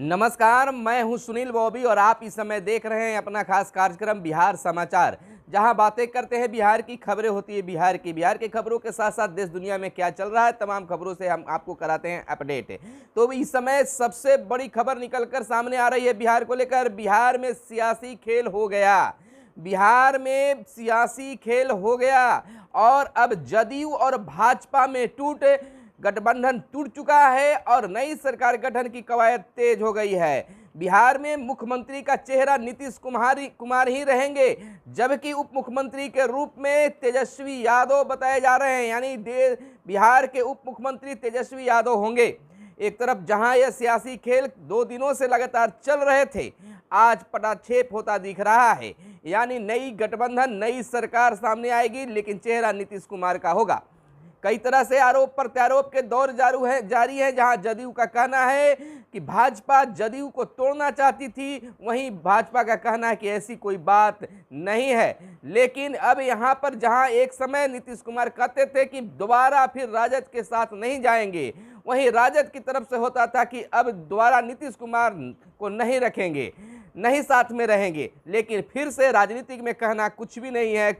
नमस्कार, मैं हूं सुनील बॉबी और आप इस समय देख रहे हैं अपना खास कार्यक्रम बिहार समाचार, जहां बातें करते हैं बिहार की, खबरें होती है बिहार की खबरों के साथ साथ देश दुनिया में क्या चल रहा है तमाम खबरों से हम आपको कराते हैं अपडेट। तो इस समय सबसे बड़ी खबर निकलकर सामने आ रही है बिहार को लेकर। बिहार में सियासी खेल हो गया, बिहार में सियासी खेल हो गया और अब जदयू और भाजपा में गठबंधन टूट चुका है और नई सरकार गठन की कवायद तेज हो गई है। बिहार में मुख्यमंत्री का चेहरा नीतीश कुमार ही रहेंगे, जबकि उप मुख्यमंत्री के रूप में तेजस्वी यादव बताए जा रहे हैं, यानी बिहार के उप मुख्यमंत्री तेजस्वी यादव होंगे। एक तरफ जहां यह सियासी खेल 2 दिनों से लगातार चल रहे थे, आज पटाक्षेप होता दिख रहा है, यानी नई गठबंधन, नई सरकार सामने आएगी, लेकिन चेहरा नीतीश कुमार का होगा। कई तरह से आरोप प्रत्यारोप के दौर जारी है, जहां जदयू का कहना है कि भाजपा जदयू को तोड़ना चाहती थी, वहीं भाजपा का कहना है कि ऐसी कोई बात नहीं है। लेकिन अब यहां पर जहां एक समय नीतीश कुमार कहते थे कि दोबारा फिर राजद के साथ नहीं जाएंगे, वहीं राजद की तरफ से होता था कि अब दोबारा नीतीश कुमार को नहीं रखेंगे, नहीं साथ में रहेंगे। लेकिन फिर से राजनीति में कहना कुछ भी नहीं है,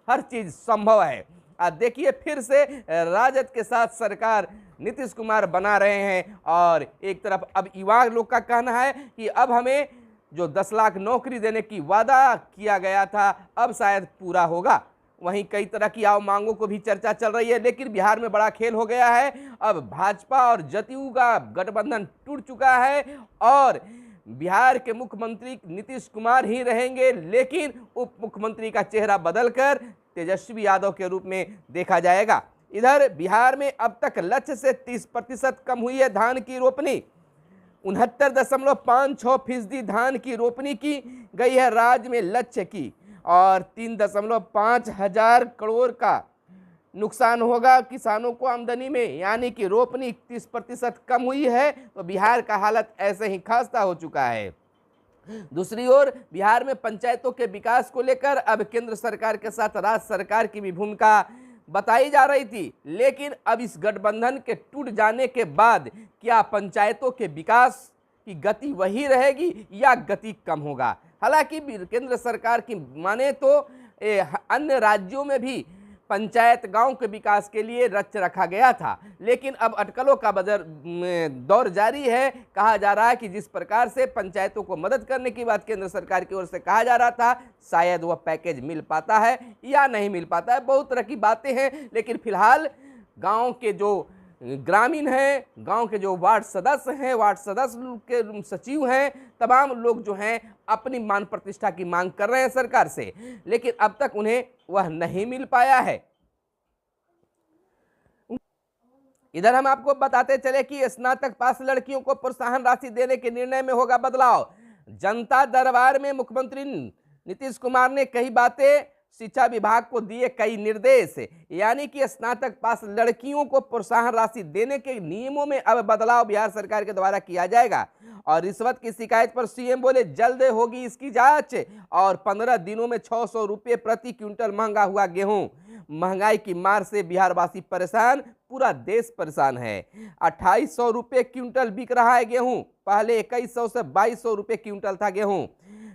हर चीज संभव है। आज देखिए, फिर से राजद के साथ सरकार नीतीश कुमार बना रहे हैं और एक तरफ अब युवा लोग का कहना है कि अब हमें जो 10 लाख नौकरी देने की वादा किया गया था, अब शायद पूरा होगा। वहीं कई तरह की मांगों को भी चर्चा चल रही है, लेकिन बिहार में बड़ा खेल हो गया है। अब भाजपा और जदयू का गठबंधन टूट चुका है और बिहार के मुख्यमंत्री नीतीश कुमार ही रहेंगे, लेकिन उप मुख्यमंत्री का चेहरा बदलकर तेजस्वी यादव के रूप में देखा जाएगा। इधर बिहार में अब तक लक्ष्य से 30% कम हुई है धान की रोपनी। 69.56% धान की रोपनी की गई है राज्य में लक्ष्य की, और 3.5 हजार करोड़ का नुकसान होगा किसानों को आमदनी में, यानी कि रोपनी 30% कम हुई है। तो बिहार का हालत ऐसे ही खस्ता हो चुका है। दूसरी ओर बिहार में पंचायतों के विकास को लेकर अब केंद्र सरकार के साथ राज्य सरकार की भी भूमिका बताई जा रही थी, लेकिन अब इस गठबंधन के टूट जाने के बाद क्या पंचायतों के विकास की गति वही रहेगी या गति कम होगा? हालांकि केंद्र सरकार की माने तो अन्य राज्यों में भी पंचायत गांव के विकास के लिए लक्ष्य रखा गया था, लेकिन अब अटकलों का दौर जारी है। कहा जा रहा है कि जिस प्रकार से पंचायतों को मदद करने की बात केंद्र सरकार की ओर से कहा जा रहा था, शायद वह पैकेज मिल पाता है या नहीं मिल पाता है। बहुत तरह की बातें हैं, लेकिन फिलहाल गांव के जो ग्रामीण हैं, गांव के जो वार्ड सदस्य हैं, वार्ड सदस्य के सचिव हैं, तमाम लोग जो हैं अपनी मान प्रतिष्ठा की मांग कर रहे हैं सरकार से, लेकिन अब तक उन्हें वह नहीं मिल पाया है। इधर हम आपको बताते चले कि स्नातक पास लड़कियों को प्रोत्साहन राशि देने के निर्णय में होगा बदलाव। जनता दरबार में मुख्यमंत्री नीतीश कुमार ने कई बातें, शिक्षा विभाग को दिए कई निर्देश, यानी कि स्नातक पास लड़कियों को प्रोत्साहन राशि देने के नियमों में अब बदलाव बिहार सरकार के द्वारा किया जाएगा। और रिश्वत की शिकायत पर सीएम बोले जल्द होगी इसकी जांच, और 15 दिनों में 600 रुपये प्रति क्विंटल महंगा हुआ गेहूं। महंगाई की मार से बिहारवासी परेशान, पूरा देश परेशान है। 2800 रुपये क्विंटल बिक रहा है गेहूं, पहले 2100 से 2200 रुपये क्विंटल था गेहूं।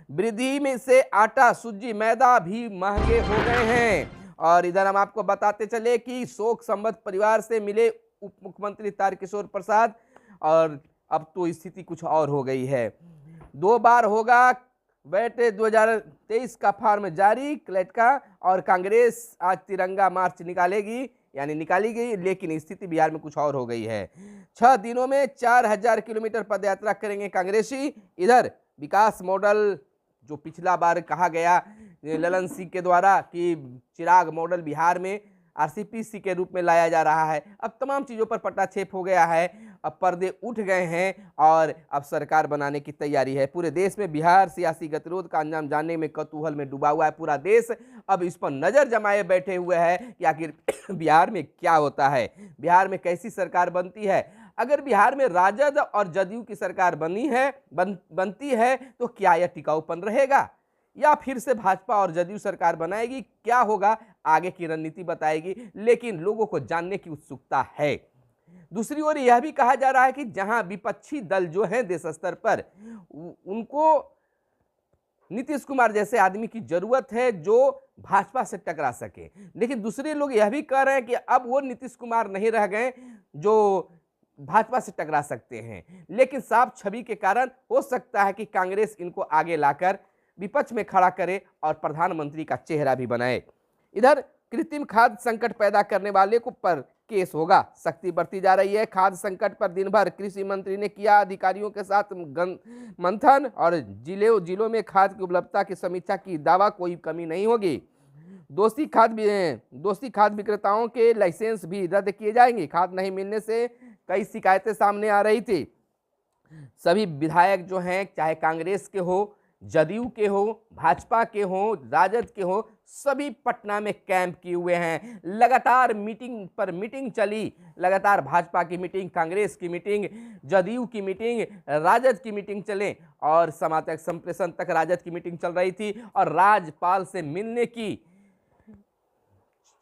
वृद्धि में से आटा, सूजी, मैदा भी महंगे हो गए हैं। और इधर हम आपको बताते चले कि शोक संबद्ध परिवार से मिले उप मुख्यमंत्री तारकिशोर प्रसाद, और अब तो स्थिति कुछ और हो गई है। 2 बार होगा वेट 2023 का फॉर्म जारी क्लेट का, और कांग्रेस आज तिरंगा मार्च निकाली गई, लेकिन स्थिति बिहार में कुछ और हो गई है। 6 दिनों में 4000 किलोमीटर पदयात्रा करेंगे कांग्रेसी। इधर विकास मॉडल जो पिछला बार कहा गया ललन सिंह के द्वारा कि चिराग मॉडल बिहार में आरसीपीसी के रूप में लाया जा रहा है, अब तमाम चीज़ों पर पटाक्षेप हो गया है। अब पर्दे उठ गए हैं और अब सरकार बनाने की तैयारी है। पूरे देश में बिहार सियासी गतिरोध का अंजाम जानने में कौतूहल में डूबा हुआ है पूरा देश। अब इस पर नज़र जमाए बैठे हुए है कि आखिर बिहार में क्या होता है, बिहार में कैसी सरकार बनती है। अगर बिहार में राजद और जदयू की सरकार बनती है तो क्या यह टिकाऊपन रहेगा, या फिर से भाजपा और जदयू सरकार बनाएगी? क्या होगा आगे की रणनीति बताएगी, लेकिन लोगों को जानने की उत्सुकता है। दूसरी ओर यह भी कहा जा रहा है कि जहां विपक्षी दल जो हैं देश स्तर पर, उनको नीतीश कुमार जैसे आदमी की जरूरत है जो भाजपा से टकरा सके। लेकिन दूसरे लोग यह भी कह रहे हैं कि अब वो नीतीश कुमार नहीं रह गए जो भाजपा से टकरा सकते हैं। लेकिन साफ छवि के कारण हो सकता है कि कांग्रेस इनको आगे लाकर विपक्ष में खड़ा करे और प्रधानमंत्री का चेहरा भी बनाए। इधर कृत्रिम खाद्य संकट पैदा करने वाले को पर केस होगा, सख्ती बढ़ती जा रही है। खाद्य संकट पर दिन भर कृषि मंत्री ने किया अधिकारियों के साथ मंथन और जिलों में खाद्य की उपलब्धता की समीक्षा की, दावा कोई कमी नहीं होगी। दोषी खाद्य विक्रेताओं के लाइसेंस भी रद्द किए जाएंगे। खाद्य नहीं मिलने से कई शिकायतें सामने आ रही थी। सभी विधायक जो हैं, चाहे कांग्रेस के हो, जदयू के हो, भाजपा के हो, राजद के हो, सभी पटना में कैंप किए हुए हैं। लगातार मीटिंग पर मीटिंग चली, लगातार भाजपा की मीटिंग, कांग्रेस की मीटिंग, जदयू की मीटिंग, राजद की मीटिंग चले और समाचार संप्रेषण तक राजद की मीटिंग चल रही थी और राज्यपाल से मिलने की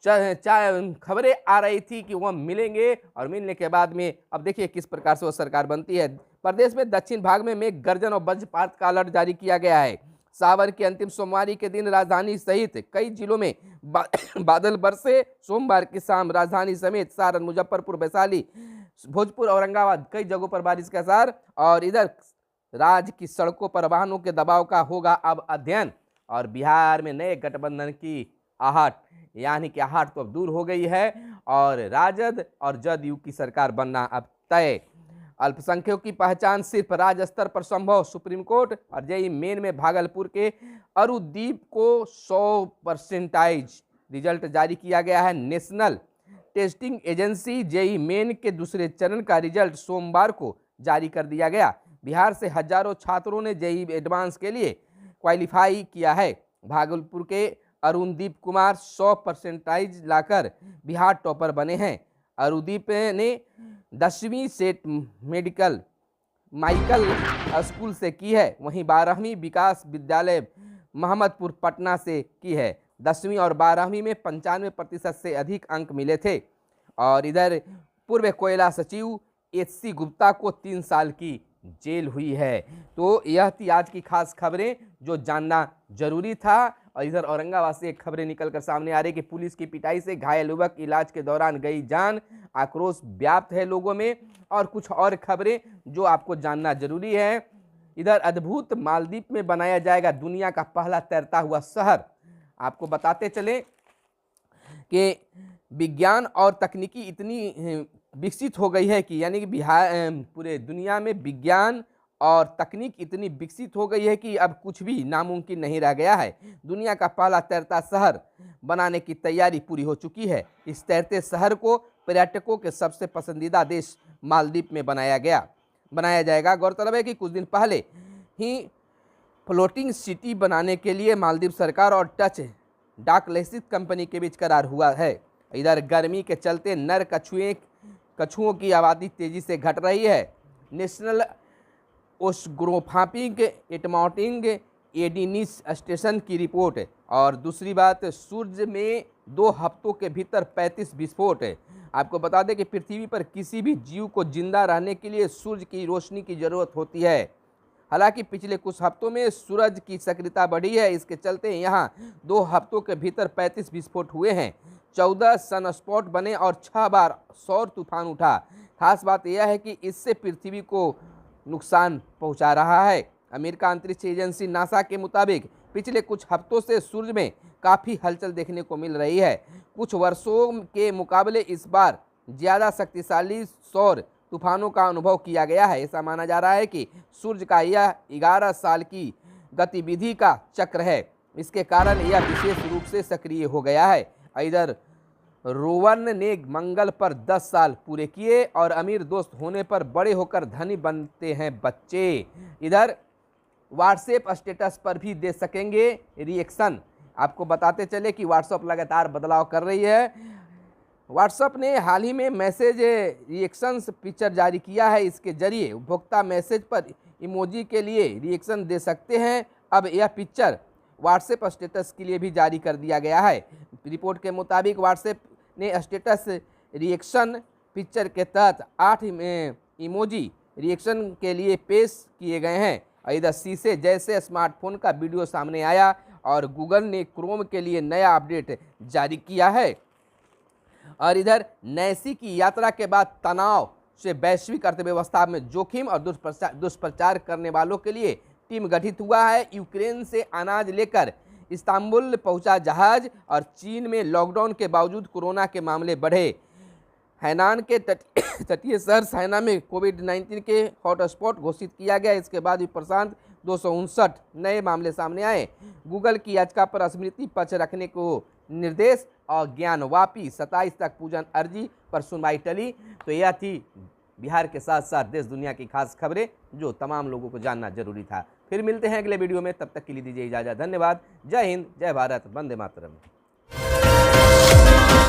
खबरें आ रही थी कि वह मिलेंगे और मिलने के बाद में अब देखिए किस प्रकार से वो सरकार बनती है। प्रदेश में दक्षिण भाग में मेघ गर्जन और वज्रपात का अलर्ट जारी किया गया है। सावन के अंतिम सोमवारी के दिन राजधानी सहित कई जिलों में बादल बरसे। सोमवार की शाम राजधानी समेत सारण, मुजफ्फरपुर, वैशाली, भोजपुर, औरंगाबाद कई जगहों पर बारिश का असर। और इधर राज्य की सड़कों पर वाहनों के दबाव का होगा अब अध्ययन। और बिहार में नए गठबंधन की आहट, यानी कि आहट तो अब दूर हो गई है और राजद और जदयू की सरकार बनना अब तय। अल्पसंख्यकों की पहचान सिर्फ राज्य स्तर पर संभव, सुप्रीम कोर्ट। और जेईई मेन में भागलपुर के अरुदीप को 100% रिजल्ट जारी किया गया है। National testing agency JEE main के दूसरे चरण का रिजल्ट सोमवार को जारी कर दिया गया। बिहार से हजारों छात्रों ने जेईई एडवांस के लिए क्वालिफाई किया है। भागलपुर के अरुणदीप कुमार 100% लाकर बिहार टॉपर बने हैं। अरुदीप ने 10वीं सेट मेडिकल माइकल स्कूल से की है, वहीं 12वीं विकास विद्यालय मोहम्मदपुर पटना से की है। 10वीं और 12वीं में 95% से अधिक अंक मिले थे। और इधर पूर्व कोयला सचिव HC गुप्ता को 3 साल की जेल हुई है। तो यह थी आज की खास खबरें जो जानना जरूरी था। और इधर औरंगाबाद से एक खबरें निकलकर सामने आ रही कि पुलिस की पिटाई से घायल युवक इलाज के दौरान गई जान, आक्रोश व्याप्त है लोगों में। और कुछ और खबरें जो आपको जानना जरूरी है। इधर अद्भुत मालदीव में बनाया जाएगा दुनिया का पहला तैरता हुआ शहर। आपको बताते चले कि विज्ञान और तकनीकी इतनी विकसित हो गई है कि यानी कि पूरे दुनिया में विज्ञान और तकनीक इतनी विकसित हो गई है कि अब कुछ भी नामुमकिन नहीं रह गया है। दुनिया का पहला तैरता शहर बनाने की तैयारी पूरी हो चुकी है। इस तैरते शहर को पर्यटकों के सबसे पसंदीदा देश मालदीव में बनाया जाएगा। गौरतलब है कि कुछ दिन पहले ही फ्लोटिंग सिटी बनाने के लिए मालदीव सरकार और डच डाकलेसिस कंपनी के बीच करार हुआ है। इधर गर्मी के चलते नर कछुओं की आबादी तेजी से घट रही है। नेशनल ओशग्रोफापिंग एटमॉटिंग एडिनिस स्टेशन की रिपोर्ट। और दूसरी बात, सूर्य में 2 हफ्तों के भीतर 35 विस्फोट है। आपको बता दें कि पृथ्वी पर किसी भी जीव को जिंदा रहने के लिए सूर्य की रोशनी की जरूरत होती है। हालांकि पिछले कुछ हफ्तों में सूरज की सक्रियता बढ़ी है, इसके चलते यहाँ 2 हफ्तों के भीतर 35 विस्फोट हुए हैं। 14 सनस्पॉट बने और 6 बार सौर तूफान उठा। खास बात यह है कि इससे पृथ्वी को नुकसान पहुंचा रहा है। अमेरिका अंतरिक्ष एजेंसी नासा के मुताबिक पिछले कुछ हफ्तों से सूर्य में काफ़ी हलचल देखने को मिल रही है। कुछ वर्षों के मुकाबले इस बार ज़्यादा शक्तिशाली सौर तूफानों का अनुभव किया गया है। ऐसा माना जा रहा है कि सूर्य का यह 11 साल की गतिविधि का चक्र है, इसके कारण यह विशेष रूप से सक्रिय हो गया है। इधर रोवन ने मंगल पर 10 साल पूरे किए और अमीर दोस्त होने पर बड़े होकर धनी बनते हैं बच्चे। इधर व्हाट्सएप स्टेटस पर भी दे सकेंगे रिएक्शन। आपको बताते चले कि व्हाट्सएप लगातार बदलाव कर रही है। व्हाट्सएप ने हाल ही में मैसेज रिएक्शंस फीचर जारी किया है। इसके जरिए उपभोक्ता मैसेज पर इमोजी के लिए रिएक्शन दे सकते हैं। अब यह पिक्चर व्हाट्सएप स्टेटस के लिए भी जारी कर दिया गया है। रिपोर्ट के मुताबिक व्हाट्सएप ने स्टेटस रिएक्शन पिक्चर के तहत 8 इमोजी रिएक्शन के लिए पेश किए गए हैं। और इधर शीशे जैसे स्मार्टफोन का वीडियो सामने आया और गूगल ने क्रोम के लिए नया अपडेट जारी किया है। और इधर नैसी की यात्रा के बाद तनाव से वैश्विक अर्थव्यवस्था में जोखिम और दुष्प्रचार करने वालों के लिए टीम गठित हुआ है। यूक्रेन से अनाज लेकर इस्तांबुल पहुंचा जहाज और चीन में लॉकडाउन के बावजूद कोरोना के मामले बढ़े। हैनान के तटीय शहर सैना में कोविड-19 के हॉटस्पॉट घोषित किया गया। इसके बाद भी प्रशांत 259 नए मामले सामने आए। गूगल की याचिका पर स्मृति पक्ष रखने को निर्देश और ज्ञानवापी 27 तक पूजन अर्जी पर सुनवाई टली। तो यह थी बिहार के साथ साथ देश दुनिया की खास खबरें जो तमाम लोगों को जानना जरूरी था। फिर मिलते हैं अगले वीडियो में, तब तक के लिए दीजिए इजाजत। धन्यवाद। जय हिंद, जय भारत, वंदे मातरम।